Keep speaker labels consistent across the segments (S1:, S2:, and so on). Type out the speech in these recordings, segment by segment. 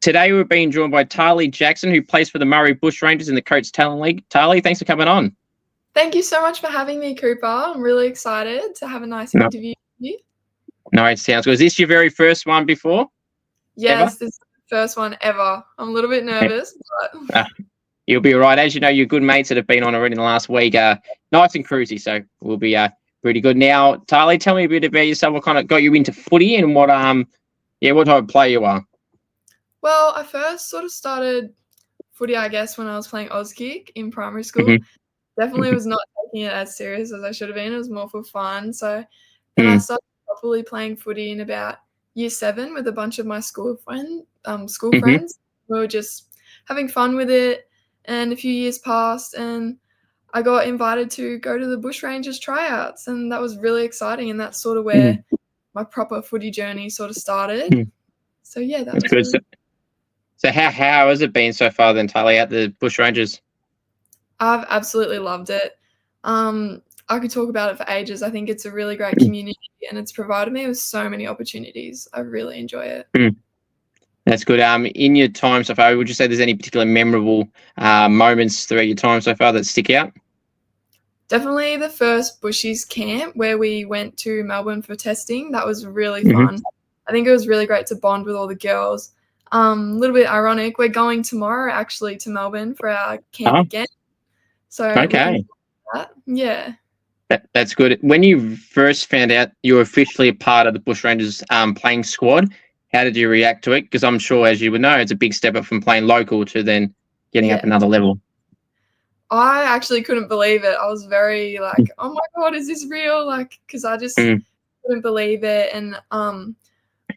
S1: Today we're being joined by Tahli Jackson, who plays for the Murray Bushrangers in the Coates Talent League. Tahli, thanks for coming on.
S2: Thank you so much for having me, Cooper. I'm really excited to have a nice
S1: No.
S2: interview with you.
S1: No, it sounds good. Is this your very first one before?
S2: Yes, this is the first one ever. I'm a little bit nervous, but
S1: You'll be all right. As you know, your good mates that have been on already in the last week are nice and cruisy, so we'll be pretty good. Now, Tahli, tell me a bit about yourself. What kind of got you into footy and what type of player you are?
S2: well, I first sort of started footy, I guess, when I was playing Auskick in primary school.
S1: Mhm.
S2: Definitely was not taking it as serious as I should have been. It was more for fun. So then I started properly playing footy in about year 7 with a bunch of my school friends. We were just having fun with it, and a few years passed, and I got invited to go to the Bushrangers tryouts, and that was really exciting. And that's sort of where my proper footy journey sort of started. So yeah, that
S1: That's
S2: was
S1: good.
S2: really
S1: So how has it been so far then, Tahli, at the Bushrangers?
S2: I've absolutely loved it. I could talk about it for ages. I think it's a really great community, and it's provided me with so many opportunities. I really enjoy it.
S1: That's good. In your time so far, would you say there's any particular memorable moments throughout your time so far that stick out?
S2: Definitely the first Bushies camp where we went to Melbourne for testing. That was really fun. I think it was really great to bond with all the girls. A little bit ironic, we're going tomorrow actually to Melbourne for our camp again. So looking forward to that. Yeah.
S1: That's good. When you first found out you were officially a part of the Bushrangers playing squad, how did you react to it? Because I'm sure, as you would know, it's a big step up from playing local to then getting up another level.
S2: I actually couldn't believe it. I was very like, oh my God, is this real? Like, because I just couldn't believe it. And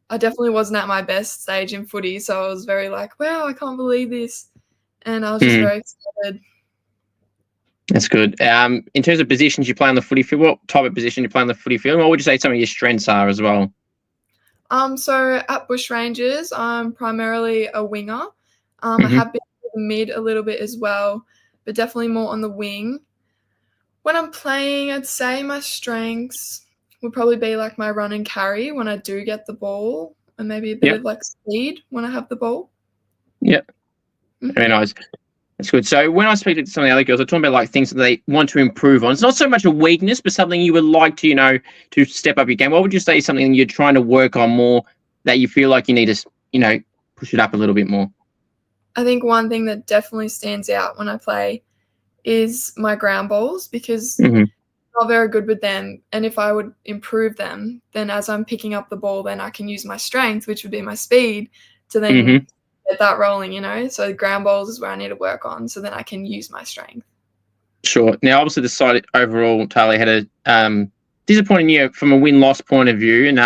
S2: I definitely wasn't at my best stage in footy. So I was very like, wow, I can't believe this. And I was just very excited.
S1: That's good. In terms of positions you play on the footy field, what type of position you play on the footy field? What would you say some of your strengths are as well?
S2: So at Bushrangers, I'm primarily a winger. I have been in the mid a little bit as well, but definitely more on the wing. When I'm playing, I'd say my strengths would probably be like my run and carry when I do get the ball, and maybe a bit of like speed when I have the ball.
S1: Yep. Very nice. That's good. So when I speak to some of the other girls, I'm talking about like things that they want to improve on. It's not so much a weakness, but something you would like to, to step up your game. What would you say is something you're trying to work on more that you feel like you need to, push it up a little bit more?
S2: I think one thing that definitely stands out when I play is my ground balls, because I'm not very good with them. And if I would improve them, then as I'm picking up the ball, then I can use my strength, which would be my speed, to then get that rolling, So ground balls is where I need to work on, so then I can use my strength.
S1: Sure. Now, obviously, the side overall, Tahli, had a disappointing year from a win-loss point of view. And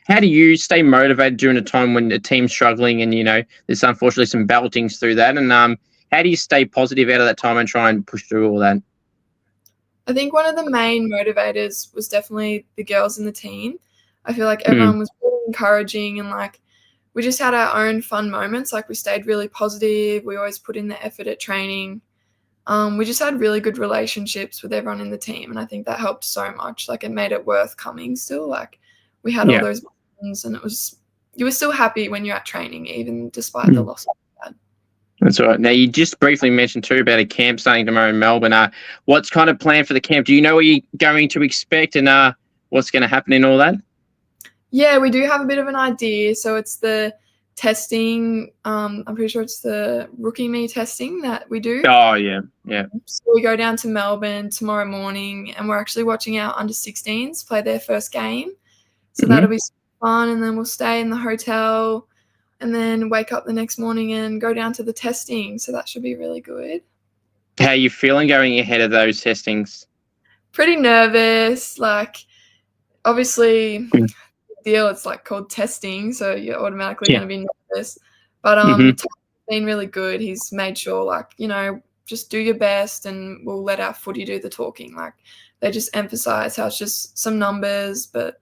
S1: how do you stay motivated during a time when the team's struggling and, there's unfortunately some beltings through that? And how do you stay positive out of that time and try and push through all that?
S2: I think one of the main motivators was definitely the girls in the team. I feel like everyone was really encouraging, and like we just had our own fun moments. Like we stayed really positive. We always put in the effort at training. We just had really good relationships with everyone in the team, and I think that helped so much. Like it made it worth coming still. Like we had all those moments, and you were still happy when you're at training, even despite the loss.
S1: That's all right. Now, you just briefly mentioned too about a camp starting tomorrow in Melbourne. What's kind of planned for the camp? Do you know what you're going to expect and what's going to happen in all that?
S2: Yeah, we do have a bit of an idea. So it's the testing. I'm pretty sure it's the rookie me testing that we do.
S1: Oh, yeah.
S2: So we go down to Melbourne tomorrow morning, and we're actually watching our under-16s play their first game. So that'll be fun, and then we'll stay in the hotel and then wake up the next morning and go down to the testing. So that should be really good.
S1: How are you feeling going ahead of those testings?
S2: Pretty nervous. Like, obviously, deal, it's like called testing, so you're automatically going to be nervous. But Tom's been really good. He's made sure, like, just do your best, and we'll let our footy do the talking. Like, they just emphasize how it's just some numbers, but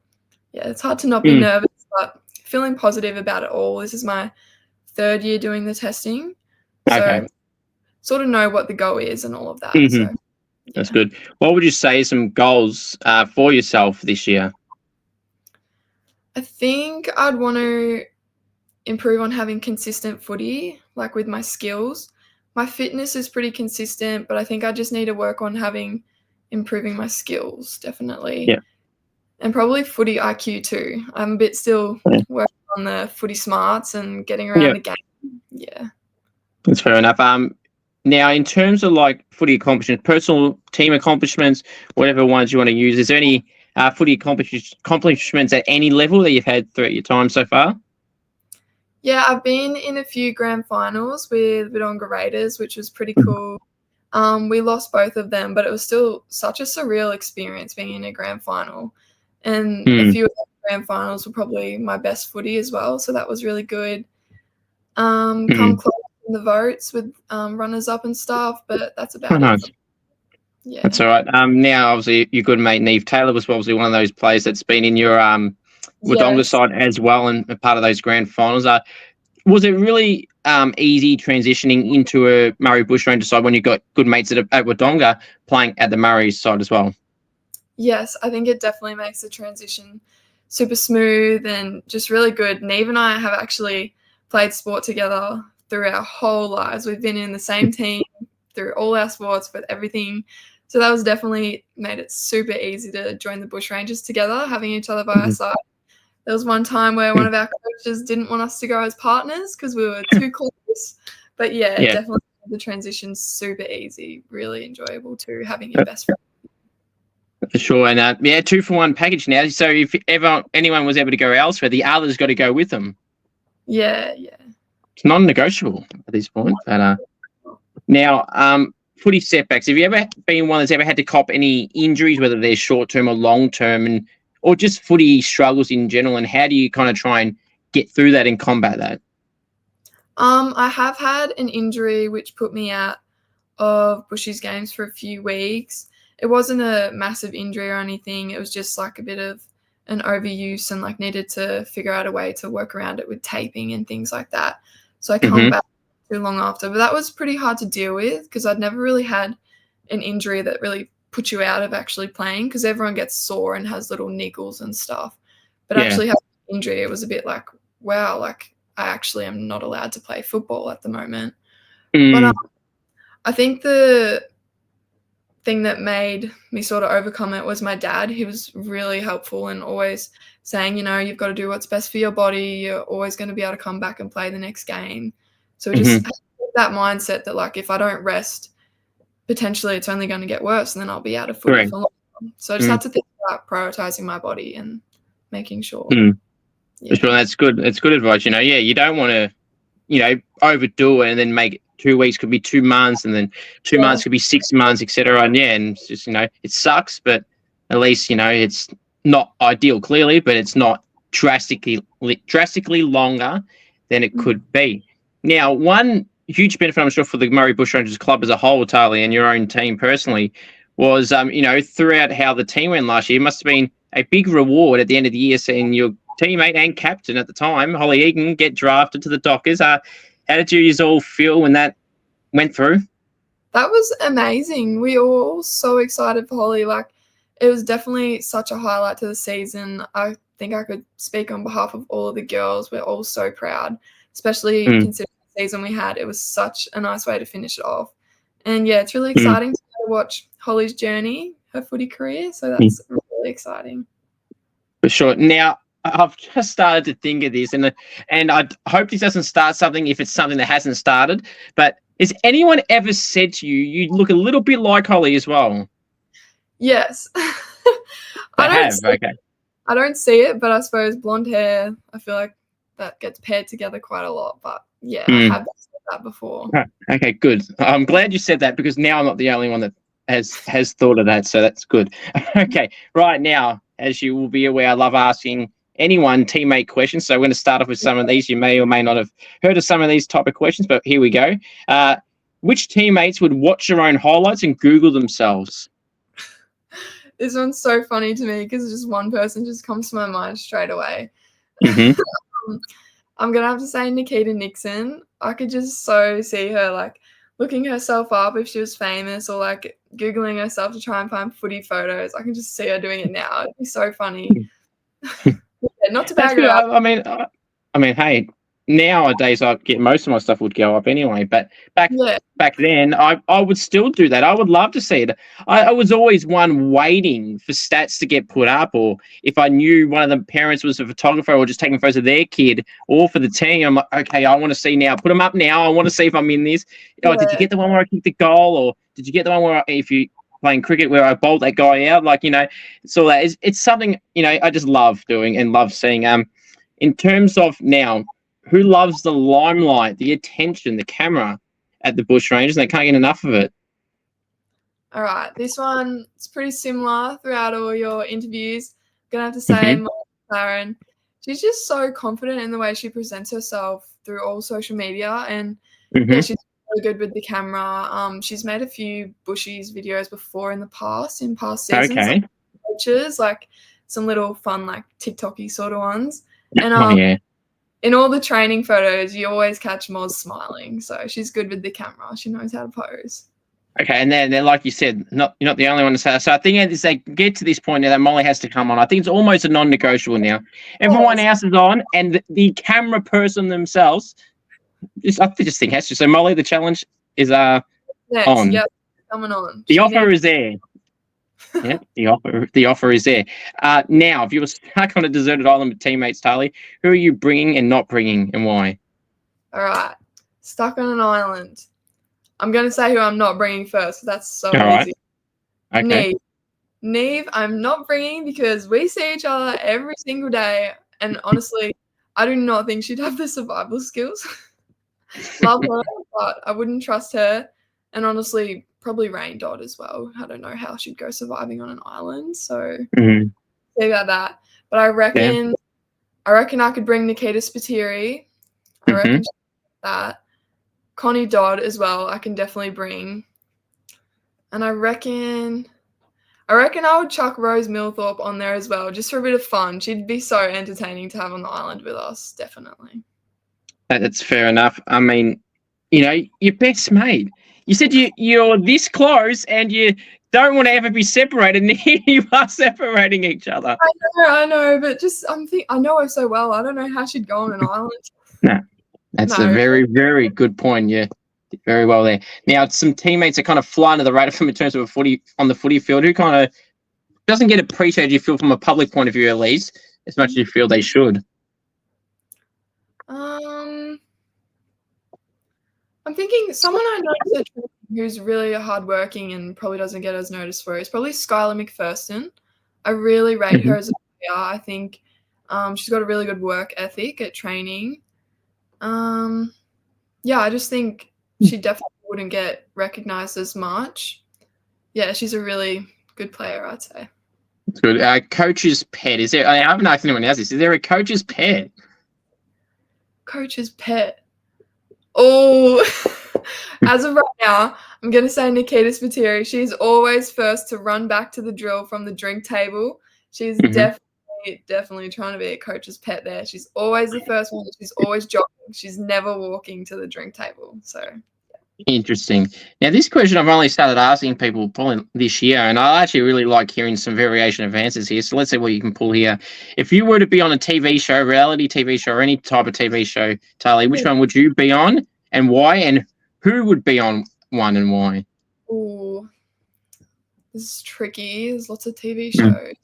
S2: yeah, it's hard to not be nervous, but feeling positive about it all. This is my 3rd year doing the testing, so sort of know what the goal is and all of that. So
S1: that's good. What would you say some goals for yourself this year?
S2: I think I'd want to improve on having consistent footy, like with my skills. My fitness is pretty consistent, but I think I just need to work on improving my skills, definitely.
S1: Yeah.
S2: And probably footy IQ too. I'm a bit still working on the footy smarts and getting around the game. Yeah.
S1: That's fair enough. Now, in terms of like footy accomplishments, personal team accomplishments, whatever ones you want to use, is there any footy accomplishments at any level that you've had throughout your time so far?
S2: Yeah, I've been in a few grand finals with Wodonga Raiders, which was pretty cool. We lost both of them, but it was still such a surreal experience being in a grand final. And a few of the grand finals were probably my best footy as well, so that was really good. Come close in the votes with runners up and stuff, but that's about it. Yeah,
S1: that's all right. Now, obviously, your good mate Neve Taylor was obviously one of those players that's been in your Wodonga side as well, and a part of those grand finals. Was it really easy transitioning into a Murray Bushrangers side when you got good mates at Wodonga playing at the Murray side as well?
S2: Yes, I think it definitely makes the transition super smooth and just really good. Neve and I have actually played sport together through our whole lives. We've been in the same team through all our sports, with everything. So that was definitely made it super easy to join the Bushrangers together, having each other by our side. There was one time where one of our coaches didn't want us to go as partners because we were too close. But yeah, definitely the transition super easy, really enjoyable too, having your best friend.
S1: For sure. And 2-for-1 package now. So if anyone was able to go elsewhere, the other's got to go with them.
S2: Yeah.
S1: It's non-negotiable at this point. But now, footy setbacks. Have you ever been one that's ever had to cop any injuries, whether they're short-term or long-term, or just footy struggles in general? And how do you kind of try and get through that and combat that?
S2: I have had an injury which put me out of Bushy's games for a few weeks. It wasn't a massive injury or anything. It was just like a bit of an overuse and like needed to figure out a way to work around it with taping and things like that. So I come back too long after. But that was pretty hard to deal with because I'd never really had an injury that really put you out of actually playing, because everyone gets sore and has little niggles and stuff. But actually having an injury, it was a bit like, wow, like I actually am not allowed to play football at the moment. But I think the thing that made me sort of overcome it was my dad. He was really helpful and always saying, you've got to do what's best for your body. You're always going to be able to come back and play the next game. So just that mindset that like if I don't rest, potentially it's only going to get worse and then I'll be out of footy for long. So I just had to think about prioritizing my body and making sure.
S1: For sure, that's good. That's good advice. You don't want to, overdo it and then make it 2 weeks could be 2 months, and then 2 months could be 6 months, etc. And and it's just it sucks, but at least it's not ideal, clearly, but it's not drastically longer than it could be. Now, one huge benefit, I'm sure, for the Murray Bushrangers club as a whole, Tahli, and your own team personally, was throughout how the team went last year, it must have been a big reward at the end of the year seeing your teammate and captain at the time, Holly Egan, get drafted to the Dockers. How did you all feel when that went through?
S2: That was amazing. We were all so excited for Holly. Like, it was definitely such a highlight to the season. I think I could speak on behalf of all of the girls. We're all so proud, especially considering the season we had. It was such a nice way to finish it off. And yeah, it's really exciting to watch Holly's journey, her footy career. So that's really exciting.
S1: For sure. Now, I've just started to think of this, and I hope this doesn't start something if it's something that hasn't started. But has anyone ever said to you, you look a little bit like Holly as well?
S2: Yes. I don't see it, but I suppose blonde hair, I feel like that gets paired together quite a lot. But yeah, I have said that before.
S1: Okay, good. I'm glad you said that, because now I'm not the only one that has thought of that, so that's good. Okay, right now, as you will be aware, I love asking anyone teammate questions. So we're going to start off with some of these. You may or may not have heard of some of these type of questions, but here we go. Which teammates would watch your own highlights and Google themselves?
S2: This one's so funny to me because just one person just comes to my mind straight away. I'm going to have to say Nikita Nixon. I could just so see her like looking herself up if she was famous, or like Googling herself to try and find footy photos. I can just see her doing it now. It'd be so funny. Not to bag her up.
S1: I mean, hey, nowadays I get most of my stuff would go up anyway. But back
S2: Yeah.
S1: back then, I would still do that. I would love to see it. I was always one waiting for stats to get put up, or if I knew one of the parents was a photographer or just taking photos of their kid or for the team, I'm like, okay, I want to see now. Put them up now. I want to see if I'm in this. Oh, did you get the one where I kicked the goal, or did you get the one where if you playing cricket where I bowled that guy out? Like, so that it's something I just love doing and love seeing. In terms of now, who loves the limelight, the attention, the camera at the Bushrangers, and they can't get enough of it?
S2: All right, this one is pretty similar throughout all your interviews. I'm gonna have to say, Karen, she's just so confident in the way she presents herself through all social media, and yeah, she's really good with the camera. She's made a few Bushies videos before in past seasons.
S1: Okay.
S2: Coaches, like some little fun, like TikTok-y sort of ones. And in all the training photos, you always catch Moz smiling. So she's good with the camera. She knows how to pose.
S1: Okay, and then like you said, you're not the only one to say that. So I think as they get to this point now that Molly has to come on, I think it's almost a non-negotiable now. Everyone else is on, and the camera person themselves, I just think has to. So Molly, the challenge is on.
S2: Yep, coming on.
S1: The offer is there. Yeah, the offer is there. Now, if you were stuck on a deserted island with teammates, Tahli, who are you bringing and not bringing, and why?
S2: All right, stuck on an island. I'm going to say who I'm not bringing first. That's so easy.
S1: Right. Okay.
S2: Neve, I'm not bringing because we see each other every single day. And honestly, I do not think she'd have the survival skills. Love her, but I wouldn't trust her. And honestly, probably Rain Dot as well. I don't know how she'd go surviving on an island. So say about that. But I reckon I could bring Nikita Spiteri. I reckon that. Connie Dodd as well, I can definitely bring. And I reckon I would chuck Rose Millthorpe on there as well, just for a bit of fun. She'd be so entertaining to have on the island with us, definitely.
S1: That's fair enough. I mean, your best mate. You said you're this close and you don't want to ever be separated, and here you are separating each other.
S2: I know, but just I know her so well. I don't know how she'd go on an island.
S1: No. That's a very, very good point. Yeah, very well there. Now, some teammates are kind of fly under the radar from in terms of on the footy field, who kind of doesn't get appreciated, you feel, from a public point of view, at least, as much as you feel they should.
S2: I'm thinking someone I know who's really hardworking and probably doesn't get as noticed for is probably Skylar McPherson. I really rate her as a player. I think she's got a really good work ethic at training. I just think she definitely wouldn't get recognized as much. Yeah, she's a really good player, I'd say.
S1: That's good. Coach's pet. Is there? I don't know if anyone has this. Is there a coach's pet?
S2: Coach's pet. Oh, as of right now, I'm gonna say Nikita Spiteri. She's always first to run back to the drill from the drink table. She's definitely trying to be a coach's pet there. She's always the first one. She's always jogging. She's never walking to the drink table. So
S1: interesting. Now, this question I've only started asking people probably this year, and I actually really like hearing some variation of answers here. So let's see what you can pull here. If you were to be on a TV show, reality TV show, or any type of TV show, Tahli, which one would you be on and why? And who would be on one and why?
S2: Ooh, this is tricky. There's lots of TV shows.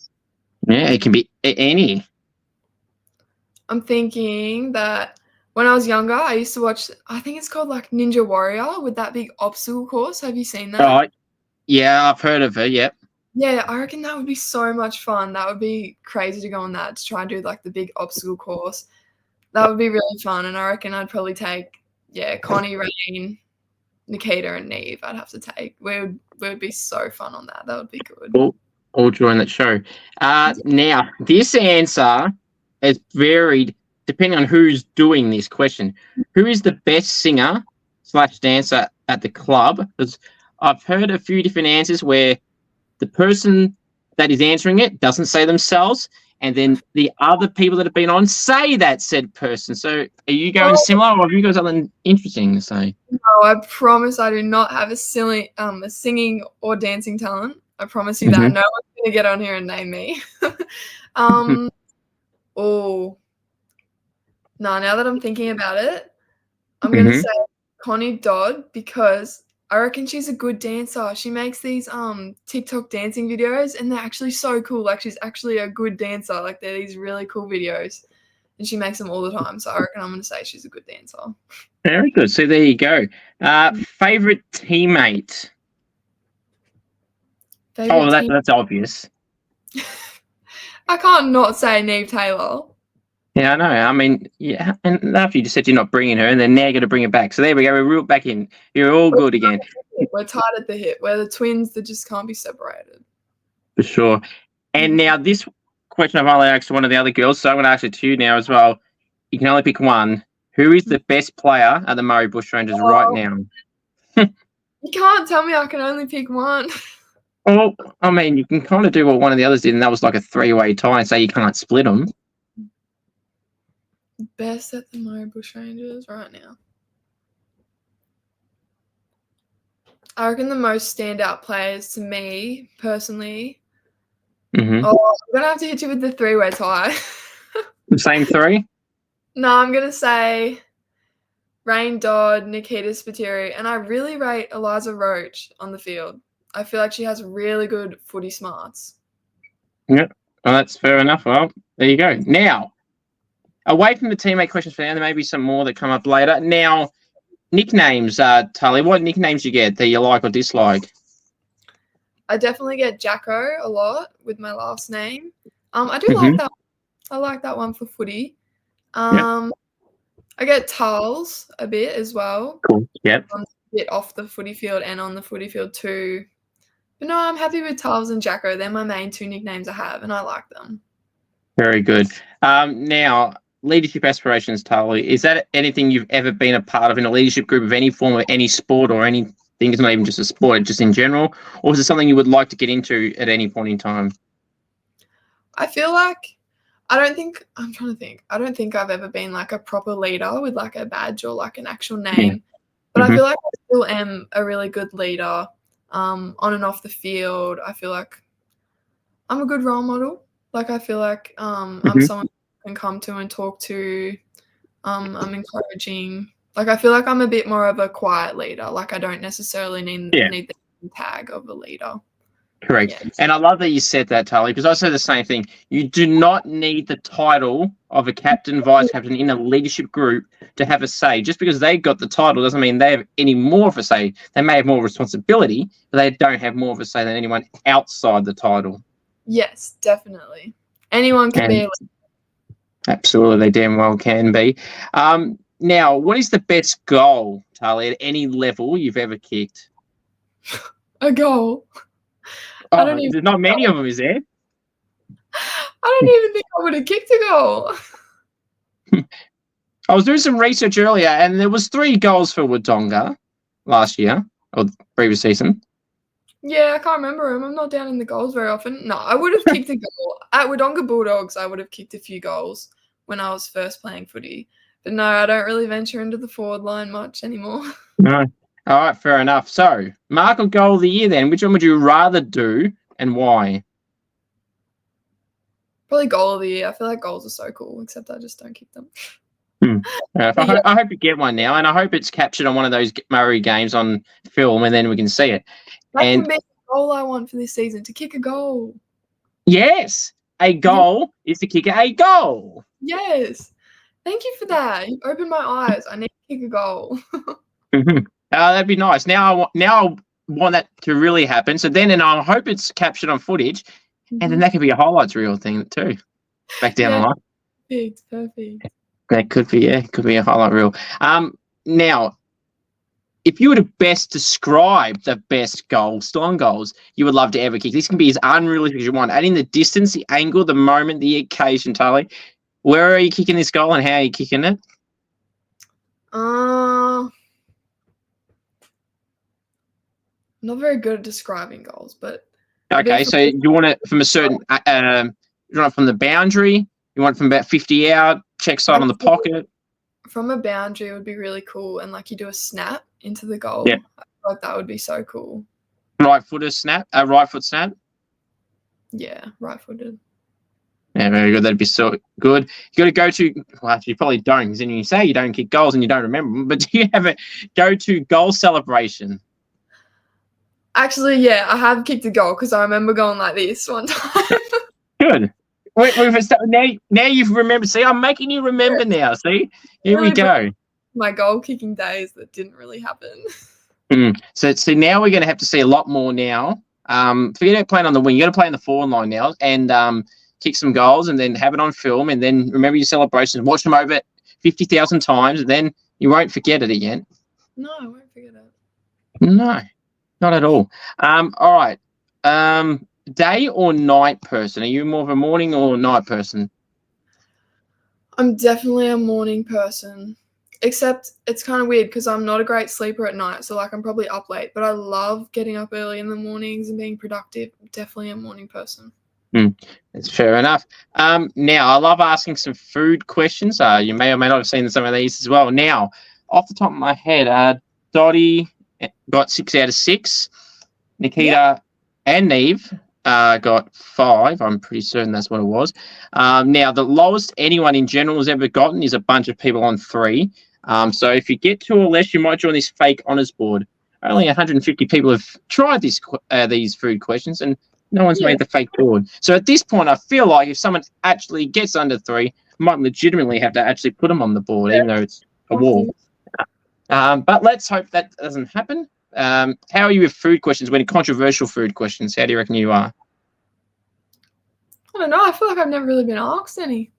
S1: Yeah, it can be any.
S2: I'm thinking that when I was younger, I used to watch, I think it's called like Ninja Warrior with that big obstacle course. Have you seen that?
S1: Oh, yeah, I've heard of it, yep.
S2: Yeah, I reckon that would be so much fun. That would be crazy to go on that, to try and do like the big obstacle course. That would be really fun. And I reckon I'd probably take, Connie, Rain, Nikita, and Neve I'd have to take. We would be so fun on that. That would be good.
S1: All join that show. Now, this answer is varied depending on who's doing this question. Who is the best singer/dancer at the club? Because I've heard a few different answers where the person that is answering it doesn't say themselves, and then the other people that have been on say that said person. So are you going similar, or have you got something interesting to say?
S2: No, I promise I do not have a singing or dancing talent. I promise you that. No one's going to get on here and name me. No, now that I'm thinking about it, I'm gonna
S1: Mm-hmm.
S2: say Connie Dodd because I reckon she's a good dancer. She makes these TikTok dancing videos and they're actually so cool. Like she's actually a good dancer. Like they're these really cool videos. And she makes them all the time. So I reckon I'm gonna say she's a good dancer.
S1: Very good. So there you go. Favorite teammate?
S2: Favorite team.
S1: That's obvious.
S2: I can't not say Neve Taylor.
S1: Yeah, I know. I mean, yeah, and after you just said you're not bringing her, and then now you're going to bring her back. So there we go. We're reeled back in. You're all good again.
S2: We're tied at the hip. We're the twins that just can't be separated.
S1: For sure. And now this question I've only asked one of the other girls, so I'm going to ask it to you now as well. You can only pick one. Who is the best player at the Murray Bushrangers right now?
S2: You can't tell me I can only pick one.
S1: Well, I mean, you can kind of do what one of the others did, and that was like a three-way tie, and say you can't split them.
S2: Best at the Murray Bushrangers right now. I reckon the most standout players to me, personally.
S1: Mm-hmm.
S2: Oh, I'm going to have to hit you with the three-way tie.
S1: The same three?
S2: No, I'm going to say Rain Dodd, Nikita Spiteri, and I really rate Eliza Roach on the field. I feel like she has really good footy smarts.
S1: Yep. Well, that's fair enough. Well, there you go. Now, away from the teammate questions for now, there may be some more that come up later. Now, nicknames, Tahli. What nicknames you get that you like or dislike?
S2: I definitely get Jacko a lot with my last name. I do like that. I like that one for footy. I get Tarls a bit as well.
S1: Cool. Yep.
S2: A bit off the footy field and on the footy field too. But no, I'm happy with Tarls and Jacko. They're my main two nicknames I have, and I like them. Very
S1: good. Now, leadership aspirations, Tahli. Is that anything you've ever been a part of in a leadership group of any form or any sport or anything? It's not even just a sport, just in general? Or is it something you would like to get into at any point in time?
S2: I feel like I'm trying to think. I don't think I've ever been like a proper leader with like a badge or like an actual name. But I feel like I still am a really good leader on and off the field. I feel like I'm a good role model. Like I feel like I'm someone you can come to and talk to. I'm encouraging. Like I feel like I'm a bit more of a quiet leader. Like I don't necessarily need the tag of a leader.
S1: Correct. Yeah. And I love that you said that, Tahli, because I say the same thing. You do not need the title of a captain, vice captain in a leadership group to have a say. Just because they got the title doesn't mean they have any more of a say. They may have more responsibility, but they don't have more of a say than anyone outside the title.
S2: Yes, definitely. Anyone can be a leader.
S1: Absolutely, they damn well can be. Now, what is the best goal, Tahli, at any level you've ever kicked?
S2: A goal?
S1: Oh, there's not many of them, is there?
S2: I don't even think I would have kicked a goal.
S1: I was doing some research earlier, and there was 3 goals for Wodonga last year, or the previous season.
S2: Yeah, I can't remember him. I'm not down in the goals very often. No, I would have kicked a goal. At Wodonga Bulldogs, I would have kicked a few goals when I was first playing footy. But no, I don't really venture into the forward line much anymore.
S1: No. All right, fair enough. So, mark or goal of the year then. Which one would you rather do and why?
S2: Probably goal of the year. I feel like goals are so cool, except I just don't kick them.
S1: I hope you get one now, and I hope it's captured on one of those Murray games on film, and then we can see it.
S2: That can be the goal I want for this season, to kick a goal.
S1: Yes, a goal is to kick a goal.
S2: Yes. Thank you for that. You opened my eyes. I need to kick a goal.
S1: That'd be nice. Now I want that to really happen. So then, and I hope it's captured on footage, and then that could be a highlights reel thing too. Back down the line.
S2: Perfect.
S1: That could be, could be a highlight reel. Now, if you were to best describe the best goal, Storm goals, you would love to ever kick. This can be as unrealistic as you want. Adding the distance, the angle, the moment, the occasion, Tahli. Where are you kicking this goal and how are you kicking it?
S2: Not very good at describing goals, but
S1: okay. So you want it from a certain, you want it from the boundary. You want it from about 50 out, check side on the pocket.
S2: From a boundary would be really cool, and like you do a snap into the goal.
S1: Yeah,
S2: I feel like that would be so cool.
S1: Right foot snap.
S2: Yeah, right-footed.
S1: Yeah, very good. That'd be so good. You got to go to. Well, actually, you probably don't, because then you say you don't kick goals and you don't remember them. But do you have a go-to goal celebration?
S2: Actually, yeah, I have kicked a goal because I remember going like this one time.
S1: Good. Now you've remembered. See, I'm making you remember now. See, here we go.
S2: My goal kicking days that didn't really happen.
S1: So now we're going to have to see a lot more now. Forget about playing on the wing. You got to play in the forward line now and kick some goals and then have it on film and then remember your celebrations. Watch them over 50,000 times and then you won't forget it again.
S2: No, I won't forget it.
S1: No, not at all. All right. Day or night person? Are you more of a morning or night person?
S2: I'm definitely a morning person. Except it's kind of weird because I'm not a great sleeper at night. So, like, I'm probably up late. But I love getting up early in the mornings and being productive. I'm definitely a morning person.
S1: That's fair enough. Now, I love asking some food questions. You may or may not have seen some of these as well. Now, off the top of my head, Dottie got 6 out of 6. Nikita and Neve got 5. I'm pretty certain that's what it was. Now, the lowest anyone in general has ever gotten is a bunch of people on 3. So if you get 2 or less, you might join this fake honours board. Only 150 people have tried these food questions, and no one's made the fake board. So at this point, I feel like if someone actually gets under 3, might legitimately have to actually put them on the board, even though it's a wall. But let's hope that doesn't happen. How are you with food questions, when controversial food questions? How do you reckon you are?
S2: I don't know. I feel like I've never really been asked any.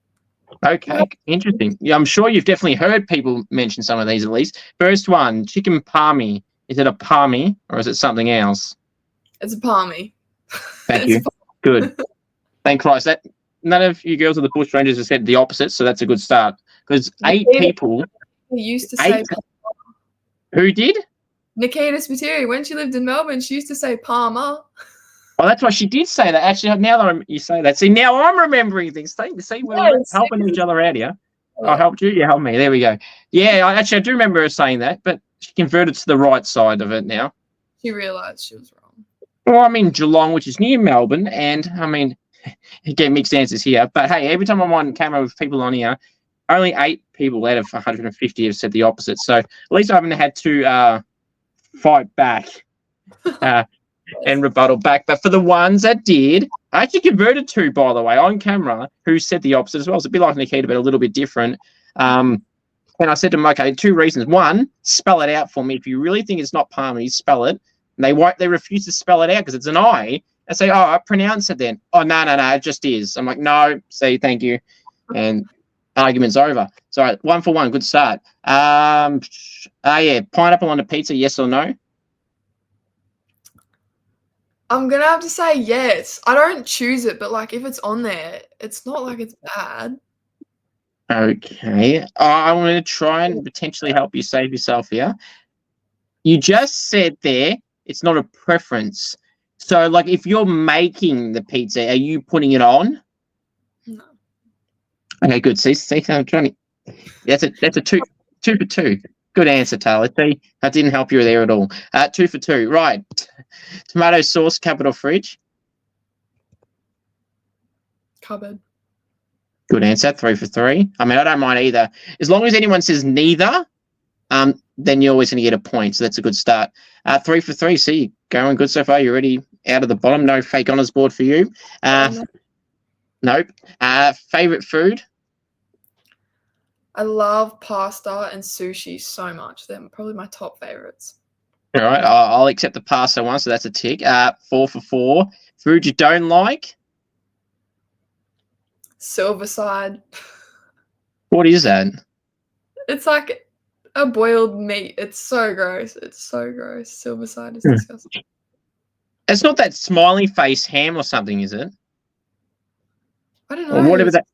S1: Okay, interesting. Yeah, I'm sure you've definitely heard people mention some of these at least. First one, chicken palmy. Is it a palmy or is it something else?
S2: It's a palmy.
S1: Thank you. Good. Thank Christ. None of you girls of the Bushrangers have said the opposite, so that's a good start. Because 8 people
S2: used to say
S1: who did?
S2: Nikita Spiteri, when she lived in Melbourne, she used to say Palmer.
S1: Oh, that's why she did say that. Actually, now that you say that, see, now I'm remembering things. See, we're helping each other out here. I helped you, you helped me. There we go. Yeah, I do remember her saying that, but she converted to the right side of it now.
S2: She realised she was wrong.
S1: Well, I'm in Geelong, which is near Melbourne, and I mean, you get mixed answers here. But hey, every time I'm on camera with people on here, only 8 people out of 150 have said the opposite. So at least I haven't had to fight back and rebuttal back. But for the ones that did, I actually converted 2, by the way, on camera, who said the opposite as well. It's a bit like Nikita, but a little bit different. And I said to them, okay, 2 reasons. One, spell it out for me. If you really think it's not palmy, spell it. And they refuse to spell it out because it's an I. I say, oh, I pronounce it then. Oh, no, it just is. I'm like, no, say thank you. And argument's over. So 1 for 1, good start. Yeah, pineapple on a pizza, yes or no?
S2: I'm going to have to say yes. I don't choose it, but like if it's on there, it's not like it's bad.
S1: Okay. I'm going to try and potentially help you save yourself here. You just said there it's not a preference. So, like, if you're making the pizza, are you putting it on?
S2: No.
S1: Okay, good. See, I'm trying to. That's a 2 for 2. Good answer, Tahli. See, that didn't help you there at all. 2 for 2. Right. Tomato sauce, cabinet or fridge?
S2: Cupboard.
S1: Good answer. 3 for 3. I mean, I don't mind either. As long as anyone says neither, then you're always going to get a point. So that's a good start. 3 for 3. See, going good so far. You're already out of the bottom. No fake honours board for you. Nope. Favorite food?
S2: I love pasta and sushi so much. They're probably my top favorites.
S1: All right. I'll accept the pasta one. So that's a tick. 4 for 4. Food you don't like?
S2: Silverside.
S1: What is that?
S2: It's like a boiled meat. It's so gross. Silverside is disgusting.
S1: It's not that smiley face ham or something, is it?
S2: I don't know.
S1: Or whatever that.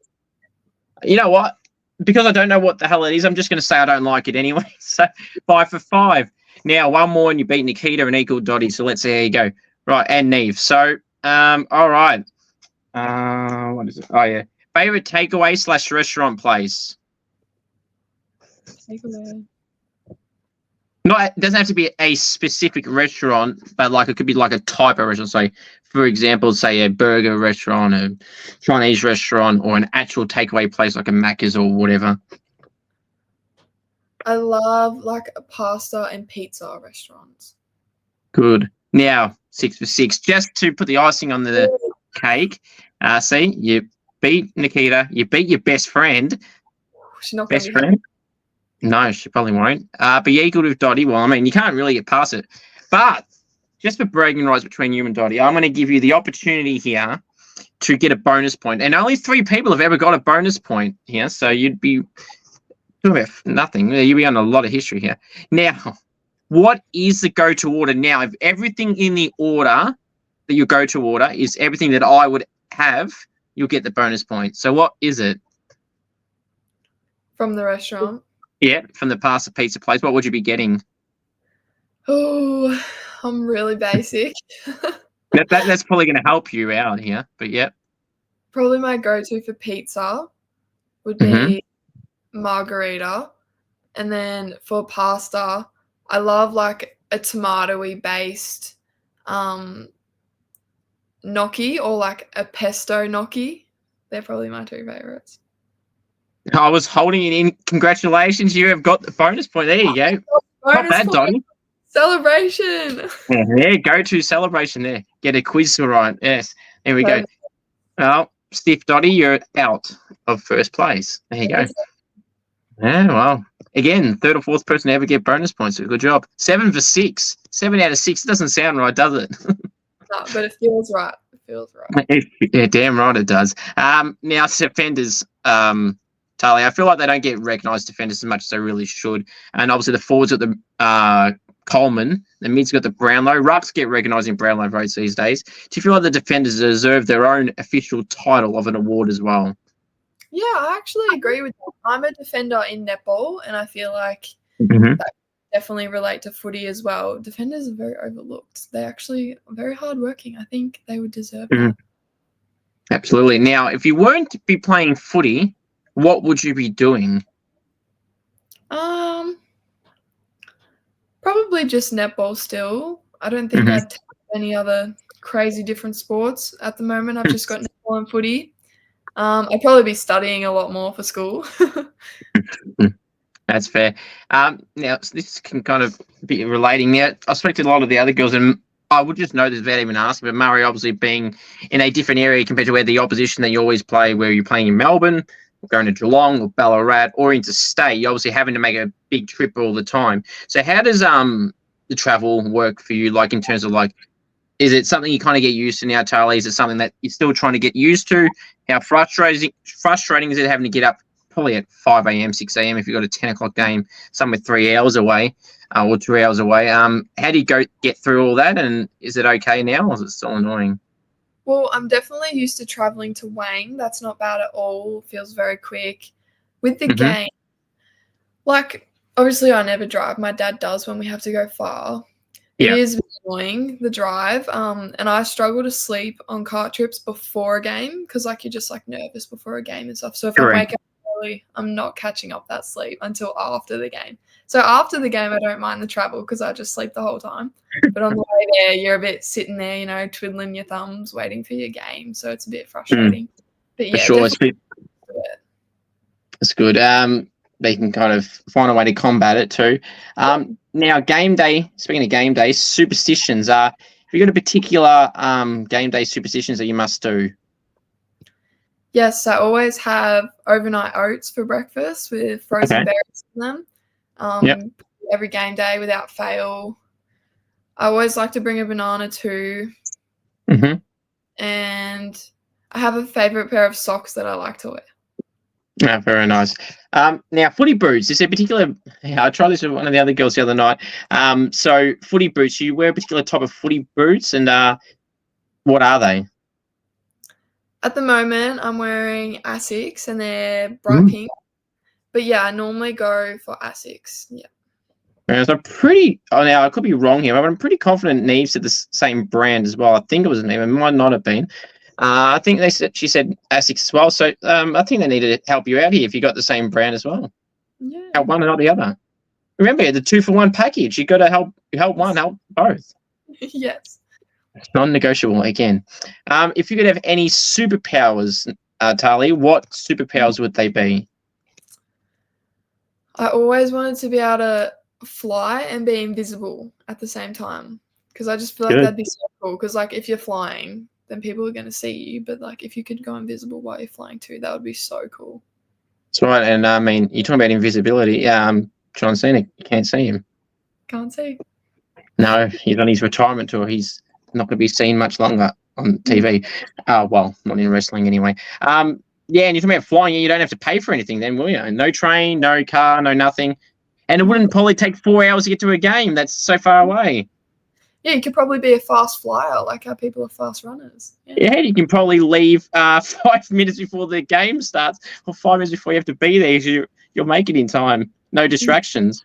S1: You know what? Because I don't know what the hell it is, I'm just going to say I don't like it anyway. So 5 for 5. Now, one more and you beat Nikita and equal Dottie. So let's see how you go. Right, and Neve. So, all right. What is it? Oh, yeah. Favorite takeaway / restaurant place?
S2: Takeaway.
S1: not, it doesn't have to be a specific restaurant, but like it could be like a type of restaurant. So, for example, say a burger restaurant, a Chinese restaurant, or an actual takeaway place like a Macca's or whatever.
S2: I love like pasta and pizza restaurants.
S1: Good. Now, 6 for 6. Just to put the icing on the cake. See, you beat Nikita. You beat your best friend.
S2: She's not
S1: Best friend? No, she probably won't. But yeah, good with Dottie. Well, I mean, you can't really get past it. But just for bragging rights between you and Dottie, I'm going to give you the opportunity here to get a bonus point. And only 3 people have ever got a bonus point here. So you'd be nothing. You'd be on a lot of history here. Now, what is the go-to order now? If everything in the order that your go-to order is everything that I would have, you'll get the bonus point. So what is it?
S2: From the restaurant?
S1: Yeah, from the pasta pizza place. What would you be getting?
S2: Oh, I'm really basic.
S1: That's probably going to help you out here, but yeah.
S2: Probably my go-to for pizza would be margarita. And then for pasta, I love like a tomatoey based gnocchi or like a pesto gnocchi. They're probably my 2 favorites.
S1: I was holding it in. Congratulations, you have got the bonus point. There you go. Not bad, Donnie.
S2: Celebration.
S1: Yeah, go-to celebration there. Get a quiz right. Yes, there we go. Well, Stiff Dottie, you're out of first place. There you go. Yeah, well, again, 3rd or 4th person to ever get bonus points. So good job. 7 for 6. 7 out of 6. It doesn't sound right, does it?
S2: No, but it feels right. It feels right.
S1: Yeah, damn right it does. Now, defenders, Tahli, I feel like they don't get recognised defenders as much as they really should. And obviously the forwards got the Coleman, the mids got the Brownlow. Rucks get recognised in Brownlow votes these days. Do you feel like the defenders deserve their own official title of an award as well?
S2: Yeah, I actually agree with that. I'm a defender in netball, and I feel like that definitely relate to footy as well. Defenders are very overlooked. They're actually very hardworking. I think they would deserve that.
S1: Absolutely. Now, if you weren't be playing footy, what would you be doing?
S2: Probably just netball still. I don't think I'd take any other crazy different sports at the moment. I've just got netball and footy. I'd probably be studying a lot more for school.
S1: That's fair. Now, this can kind of be relating. Now, I spoke to a lot of the other girls, and I would just know this without even asking, but Murray obviously being in a different area compared to where the opposition that you always play, where you're playing in Melbourne, going to Geelong or Ballarat or interstate, you're obviously having to make a big trip all the time. So how does the travel work for you, like in terms of like, is it something you kind of get used to now, Tahli? Is it something that you're still trying to get used to? How frustrating is it having to get up probably at 5 a.m., 6 a.m. if you've got a 10 o'clock game somewhere 3 hours away or 2 hours away? How do you get through all that, and is it okay now or is it still annoying?
S2: Well, I'm definitely used to traveling to Wang. That's not bad at all. Feels very quick. With the game, like, obviously I never drive. My dad does when we have to go far. It is annoying, the drive. And I struggle to sleep on car trips before a game because, like, you're just, like, nervous before a game and stuff. So if I wake up early, I'm not catching up that sleep until after the game. So after the game, I don't mind the travel because I just sleep the whole time. But on the way there, you're a bit sitting there, you know, twiddling your thumbs, waiting for your game. So it's a bit frustrating. But yeah,
S1: for sure, it's good. They can kind of find a way to combat it too. Now, game day. Speaking of game day, superstitions. Have you got a particular game day superstitions that you must do?
S2: Yes, I always have overnight oats for breakfast with frozen berries in them. Every game day without fail. I always like to bring a banana too. And I have a favourite pair of socks that I like to wear.
S1: Yeah, very nice. Now, footy boots. Is there a particular... I tried this with one of the other girls the other night. So, footy boots. You wear a particular type of footy boots, and what are they?
S2: At the moment, I'm wearing Asics, and they're bright pink. But yeah, I normally go for Asics. Yeah.
S1: So pretty. Oh, now I could be wrong here, but I'm pretty confident Neve said the same brand as well. I think it was Neve. It might not have been. I think she said Asics as well. So I think they need to help you out here if you got the same brand as well.
S2: Yeah.
S1: Help one and not the other. Remember the 2-for-1 package. You got to help one, help both.
S2: Yes.
S1: Non-negotiable again. If you could have any superpowers, Tahli, what superpowers would they be?
S2: I always wanted to be able to fly and be invisible at the same time, because I just feel like
S1: Good.
S2: that'd be so cool. Because like if you're flying, then people are going to see you, but like if you could go invisible while you're flying too, that would be so cool.
S1: That's right. And I mean, you're talking about invisibility. John Cena, you can't see him.
S2: Can't see.
S1: No, he's on his retirement tour. He's not going to be seen much longer on TV. Well, not in wrestling anyway. And you're talking about flying. You don't have to pay for anything then, will you? No train, no car, no nothing. And it wouldn't probably take 4 hours to get to a game. That's so far away.
S2: Yeah, you could probably be a fast flyer, like how people are fast runners.
S1: Yeah, you can probably leave 5 minutes before the game starts, or 5 minutes before you have to be there. You'll make it in time. No distractions.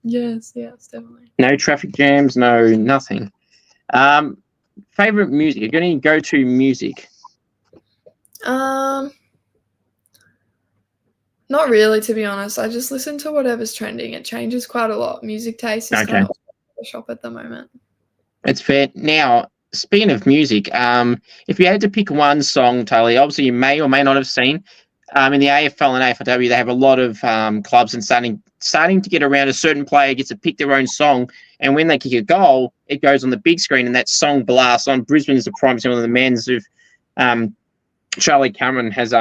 S2: Yes, definitely.
S1: No traffic jams. No nothing. Favorite music? You're going to go-to music?
S2: Not really, to be honest. I just listen to whatever's trending. It changes quite a lot. Music taste is kind of the shop at the moment.
S1: It's fair. Now, speaking of music, if you had to pick one song, Tahli, obviously you may or may not have seen, in the AFL and AFLW, they have a lot of clubs and starting to get around. A certain player gets to pick their own song, and when they kick a goal, it goes on the big screen, and that song blasts on. Brisbane is a prime example of the men's who've Charlie Cameron has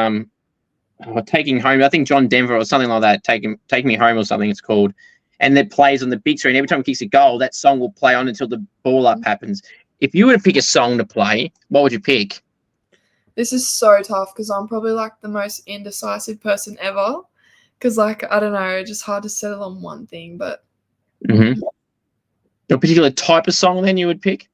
S1: Taking Home, I think John Denver or something like that, Take Me Home or something it's called, and that plays on the big screen. Every time he kicks a goal, that song will play on until the ball up happens. If you were to pick a song to play, what would you pick?
S2: This is so tough because I'm probably like the most indecisive person ever. Because like, I don't know, just hard to settle on one thing, but.
S1: Mm-hmm. A particular type of song then you would pick?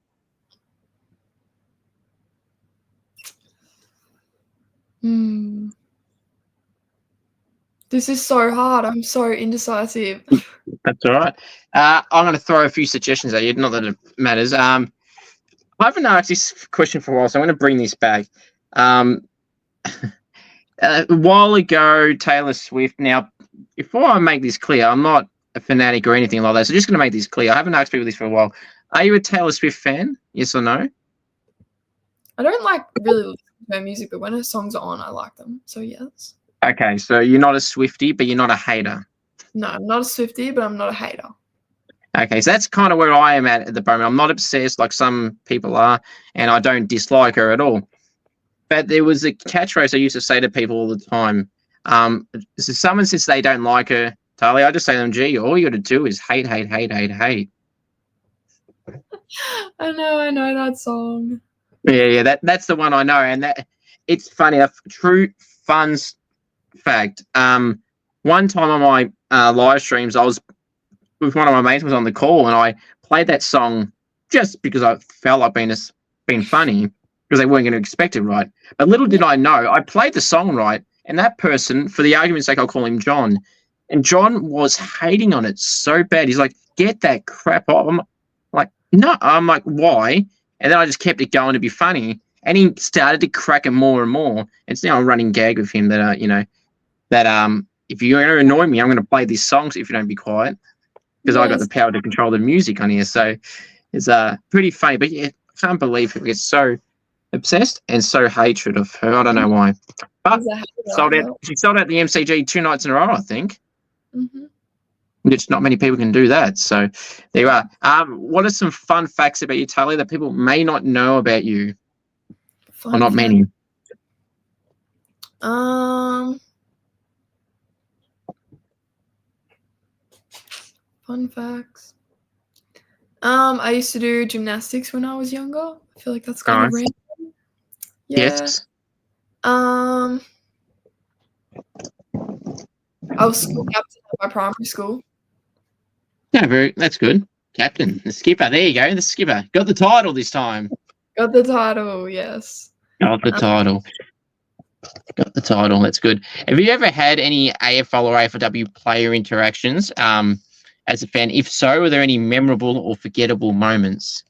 S2: This is so hard. I'm so indecisive.
S1: That's all right. I'm going to throw a few suggestions at you. Not that it matters. I haven't asked this question for a while, so I'm going to bring this back. A while ago, Taylor Swift. Now, before I make this clear, I'm not a fanatic or anything like that, so just going to make this clear. I haven't asked people this for a while. Are you a Taylor Swift fan? Yes or no?
S2: I don't like really listen to her music, but when her songs are on, I like them. So yes.
S1: Okay, so you're not a Swiftie, but you're not a hater.
S2: No, I'm not a Swiftie, but I'm not a hater.
S1: Okay, so that's kind of where I am at the moment. I'm not obsessed like some people are, and I don't dislike her at all. But there was a catchphrase I used to say to people all the time. So someone says they don't like her, Tahli, I just say to them, gee, all you got to do is hate, hate, hate, hate, hate.
S2: I know that song.
S1: Yeah, that's the one I know. And that it's funny, a true fun fact. One time on my live streams, I was with one of my mates was on the call, and I played that song just because I felt like being funny, because they weren't going to expect it right. But little did I know, I played the song right, and that person, for the argument's sake, I'll call him John, and John was hating on it so bad. He's like, get that crap off. I'm like, no. I'm like, why? And then I just kept it going to be funny, and he started to crack it more and more. It's now a running gag with him that, if you're going to annoy me, I'm going to play this song if you don't be quiet, because I got the power to control the music on here. So it's pretty funny. But yeah, I can't believe people get so obsessed and so hatred of her. I don't know why. But she sold out the MCG 2 nights in a row, I think.
S2: Mm-hmm.
S1: Which not many people can do that. So there you are. What are some fun facts about you, Tahli, that people may not know about you? Or not many?
S2: Fun facts. I used to do gymnastics when I was younger. I feel like that's kind of random. Yeah.
S1: Yes.
S2: I was school captain at my primary school.
S1: Yeah, that's good. Captain, the skipper. There you go. The skipper got the title this time.
S2: Got the title, yes.
S1: Got the title. Got the title. That's good. Have you ever had any AFL or AFLW player interactions as a fan? If so, were there any memorable or forgettable moments?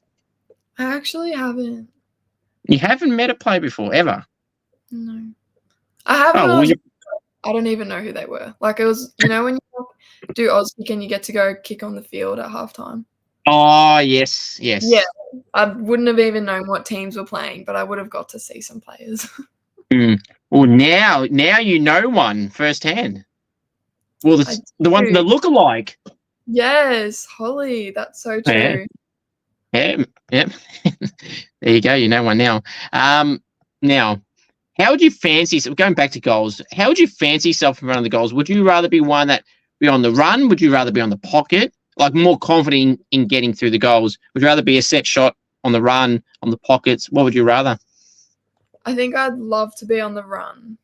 S2: I actually haven't.
S1: You haven't met a player before, ever?
S2: No. I haven't. I don't even know who they were. Like, it was, when you do Auskick and you get to go kick on the field at halftime.
S1: Oh, yes, yes.
S2: Yeah, I wouldn't have even known what teams were playing, but I would have got to see some players.
S1: Well, now you know one firsthand. Well, the one that look alike.
S2: Yes, Holly, that's so true.
S1: Yeah. There you go. You know one now. Now, how would you fancy? So going back to goals, how would you fancy yourself in front of the goals? Would you rather be one that be on the run? Would you rather be on the pocket? Like more confident in getting through the goals? Would you rather be a set shot on the run, on the pockets? What would you rather?
S2: I think I'd love to be on the run.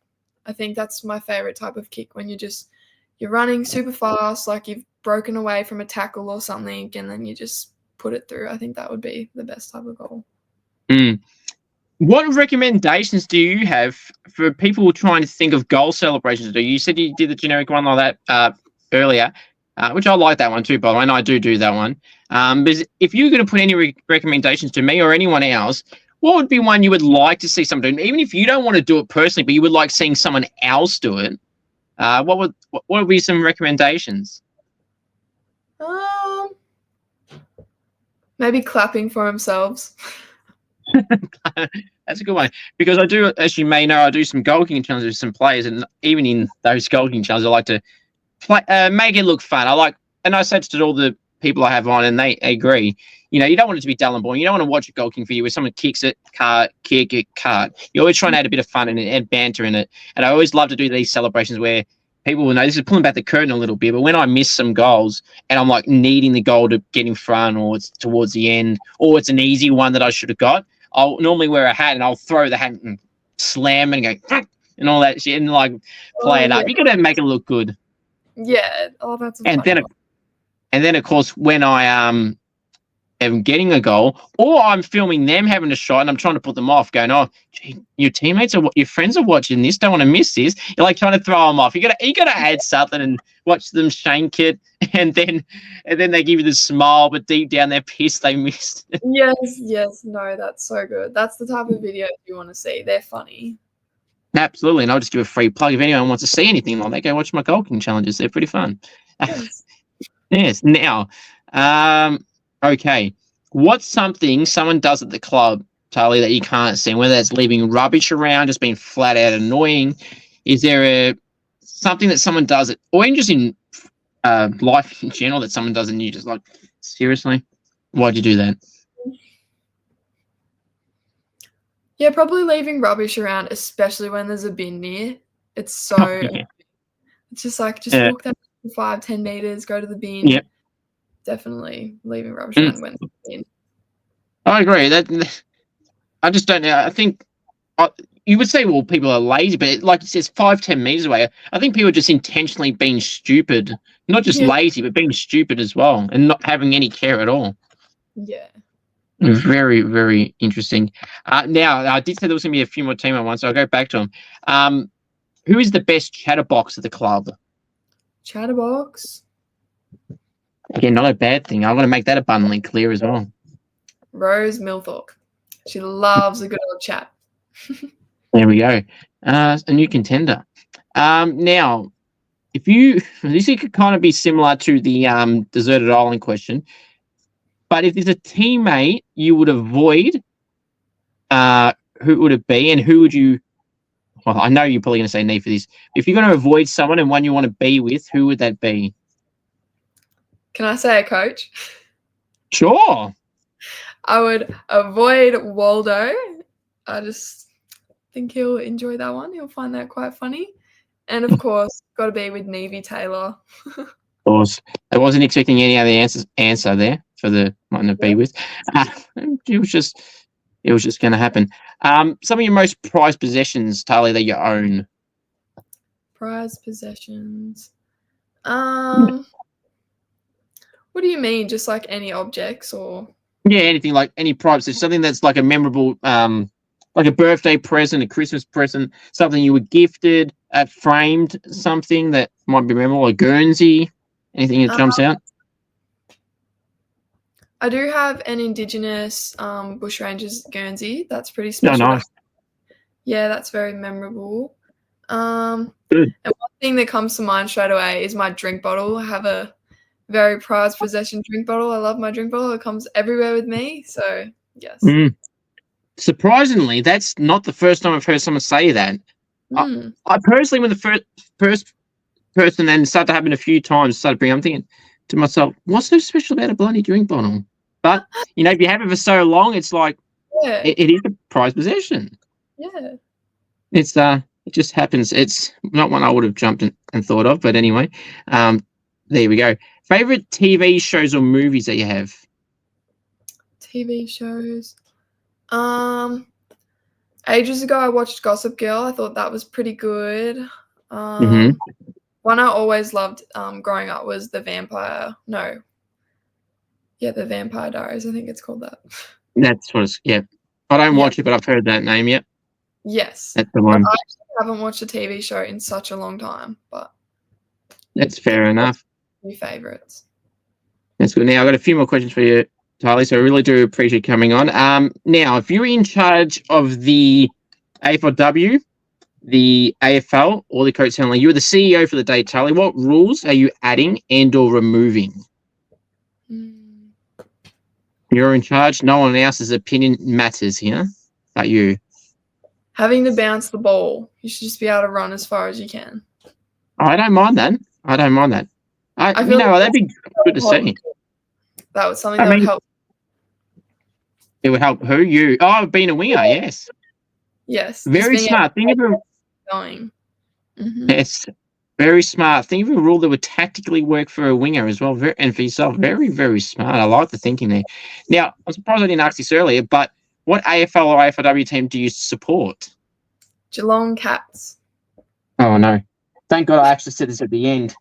S2: I think that's my favorite type of kick, when you're running super fast, like you've broken away from a tackle or something, and then you just put it through. I think that would be the best type of goal.
S1: What recommendations do you have for people trying to think of goal celebrations to do? You said you did the generic one like that earlier, which I like that one too, by the way, and I do that one. But if you're going to put any recommendations to me or anyone else, what would be one you would like to see someone do? Even if you don't want to do it personally, but you would like seeing someone else do it, what would be some recommendations?
S2: Maybe clapping for themselves.
S1: That's a good one, because I do, as you may know, I do some goal kicking challenges with some players, and even in those goal kicking challenges, I like to make it look fun. And I said to all the people I have on, and they agree. You don't want it to be dull and boring. You don't want to watch a goal kicking for you where someone kicks it, kick it, cut. You always try and add a bit of fun and banter in it. And I always love to do these celebrations where people will know this is pulling back the curtain a little bit, but when I miss some goals and I'm like needing the goal to get in front, or it's towards the end, or it's an easy one that I should have got, I'll normally wear a hat and I'll throw the hat and slam it and go and all that shit and like play it up. You got to make it look good.
S2: Yeah. Oh, that's
S1: and then of course when I am getting a goal, or I'm filming them having a shot and I'm trying to put them off, going, oh, gee, your friends are watching this, don't want to miss this. You're like trying to throw them off. You gotta add something and watch them shank it, and then they give you the smile, but deep down they're pissed they missed.
S2: Yes. No, that's so good. That's the type of video you want to see. They're funny.
S1: Absolutely, and I'll just give a free plug if anyone wants to see anything like that. Go watch my goal kicking challenges; they're pretty fun. Yes. Now, okay, what's something someone does at the club, Tahli, that you can't stand? Whether that's leaving rubbish around, just being flat out annoying. Is there something that someone does, or even just in life in general, that someone does and you just like, seriously, why'd you do that?
S2: Yeah, probably leaving rubbish around, especially when there's a bin near. It's so it's just like walk that 5-10 meters, go to the bin.
S1: Yep.
S2: Definitely leaving rubbish around when there's a bin.
S1: I agree. That I just don't know. I think you would say, well, people are lazy, but like it says 5-10 meters away. I think people are just intentionally being stupid, not just lazy, but being stupid as well, and not having any care at all.
S2: Yeah.
S1: Very, very interesting. Now, I did say there was going to be a few more team ones, so I'll go back to them. Who is the best chatterbox at the club?
S2: Chatterbox?
S1: Again, not a bad thing. I want to make that abundantly clear as well.
S2: Rose Milthorpe. She loves a good old chat.
S1: There we go. A new contender. Now, this could kind of be similar to the deserted island question. But if there's a teammate you would avoid, who would it be, and who would you? Well, I know you're probably going to say Neve for this. If you're going to avoid someone and one you want to be with, who would that be?
S2: Can I say a coach?
S1: Sure.
S2: I would avoid Waldo. I just think he'll enjoy that one. He'll find that quite funny. And of course, got to be with Neve Taylor.
S1: Of course. I wasn't expecting any other answer there for the one to be with. It was just going to happen. Some of your most prized possessions, Tahli, that you own.
S2: Prized possessions. What do you mean? Just like any objects or? Yeah,
S1: anything, like any prized. So something that's like a memorable, like a birthday present, a Christmas present, something you were gifted, framed, something that might be memorable, a Guernsey, anything that jumps out.
S2: I do have an Indigenous Bushrangers Guernsey. That's pretty special.
S1: Oh, nice.
S2: Yeah, that's very memorable.
S1: Good.
S2: And one thing that comes to mind straight away is my drink bottle. I have a very prized possession drink bottle. I love my drink bottle. It comes everywhere with me. So, yes.
S1: Surprisingly, that's not the first time I've heard someone say that. I personally, when the first person then started to happen a few times, started bringing, I'm thinking to myself, what's so special about a bloody drink bottle? But, if you have it for so long, it's like,
S2: Yeah.
S1: it is a prized possession.
S2: Yeah.
S1: It's it just happens. It's not one I would have jumped and thought of, but anyway, there we go. Favorite TV shows or movies that you have?
S2: TV shows. Ages ago I watched Gossip Girl. I thought that was pretty good. One I always loved growing up was The Vampire Diaries. I think it's called that.
S1: That's what it's, yeah. I don't watch it, but I've heard that name, yep.
S2: Yes.
S1: That's the one.
S2: I actually haven't watched a TV show in such a long time, but
S1: that's fair enough.
S2: New favourites.
S1: That's good. Now, I've got a few more questions for you, Tahli, so I really do appreciate you coming on. Now, if you're in charge of the AFLW, the AFL, or the coach handling, you're the CEO for the day, Tahli, what rules are you adding and or removing? You're in charge. No one else's opinion matters here but you.
S2: Having to bounce the ball. You should just be able to run as far as you can.
S1: I don't mind that. I feel that'd be good to see.
S2: That was something that would help.
S1: It would help who? You. Oh, being a winger, yes.
S2: Yes.
S1: Very smart. Think of a
S2: going.
S1: Yes. Very smart. Think of a rule that would tactically work for a winger as well, and for yourself. Very, very smart. I like the thinking there. Now, I'm surprised I didn't ask this earlier, but what AFL or AFLW team do you support?
S2: Geelong Cats.
S1: Oh, no. Thank God I actually said this at the end.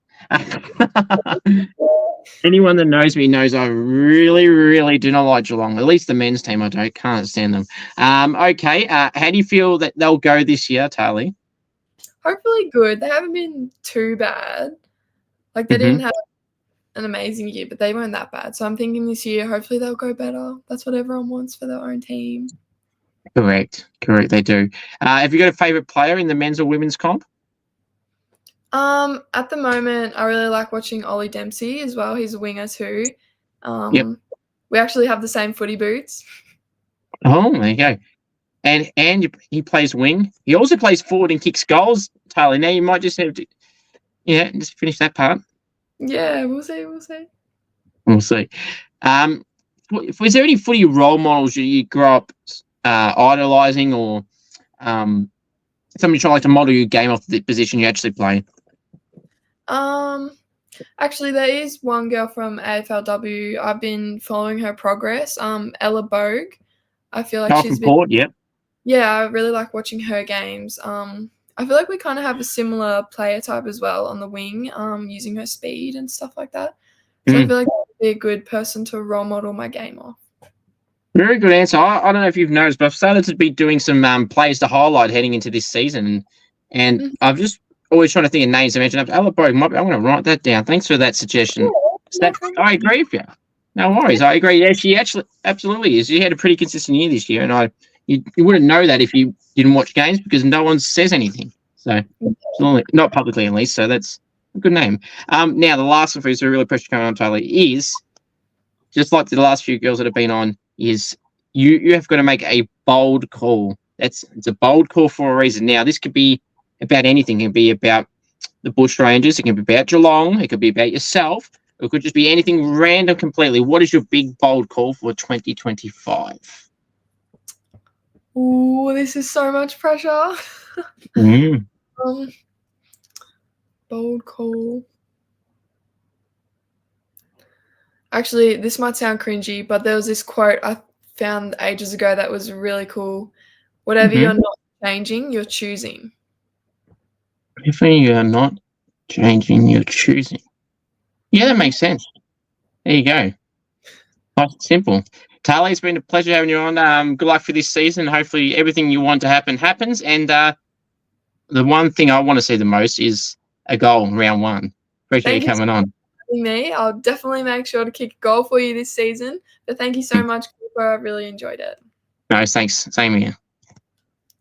S1: Anyone that knows me knows I really, really do not like Geelong. At least the men's team, can't stand them. Okay. How do you feel that they'll go this year, Tahli?
S2: Hopefully good. They haven't been too bad. Like, they didn't have an amazing year, but they weren't that bad. So I'm thinking this year, hopefully they'll go better. That's what everyone wants for their own team.
S1: Correct. They do. Have you got a favourite player in the men's or women's comp?
S2: At the moment, I really like watching Ollie Dempsey as well. He's a winger too. We actually have the same footy boots.
S1: Oh, there you go. And he plays wing. He also plays forward and kicks goals, Tahli. Now you might just have to, just finish that part.
S2: Yeah, we'll see.
S1: We'll see. Was there any footy role models you grew up idolising, or somebody trying to model your game off the position you actually play?
S2: Actually, there is one girl from AFLW. I've been following her progress. Ella Bogue. I feel like she's been.
S1: Yep.
S2: Yeah, I really like watching her games. I feel like we kind of have a similar player type as well on the wing, using her speed and stuff like that. So I feel like she'd be a good person to role model my game off.
S1: Very good answer. I don't know if you've noticed, but I've started to be doing some players to highlight heading into this season, and I've just always trying to think of names to mention. Ella Bogue, I'm going to write that down. Thanks for that suggestion. I agree with you. No worries. I agree. Yeah, she absolutely is. She had a pretty consistent year this year, and you wouldn't know that if you didn't watch games because no one says anything. So, not publicly at least. So that's a good name. Now the last one for you, so really pressure coming on, Tahli, is just like the last few girls that have been on. Is you have got to make a bold call. It's a bold call for a reason. Now this could be about anything. It can be about the Bushrangers. It can be about Geelong. It could be about yourself. It could just be anything random completely. What is your big bold call for 2025?
S2: Ooh, this is so much pressure. Bold call. Actually, this might sound cringy, but there was this quote I found ages ago that was really cool. Whatever you're not changing, you're choosing.
S1: Whatever you're not changing, you're choosing. Yeah, that makes sense. There you go. Nice and simple. Tahli, it's been a pleasure having you on. Good luck for this season. Hopefully everything you want to happen happens. And the one thing I want to see the most is a goal in round one. Appreciate you coming on.
S2: Me, I'll definitely make sure to kick a goal for you this season. But thank you so much, Cooper. I really enjoyed it.
S1: No, thanks. Same here.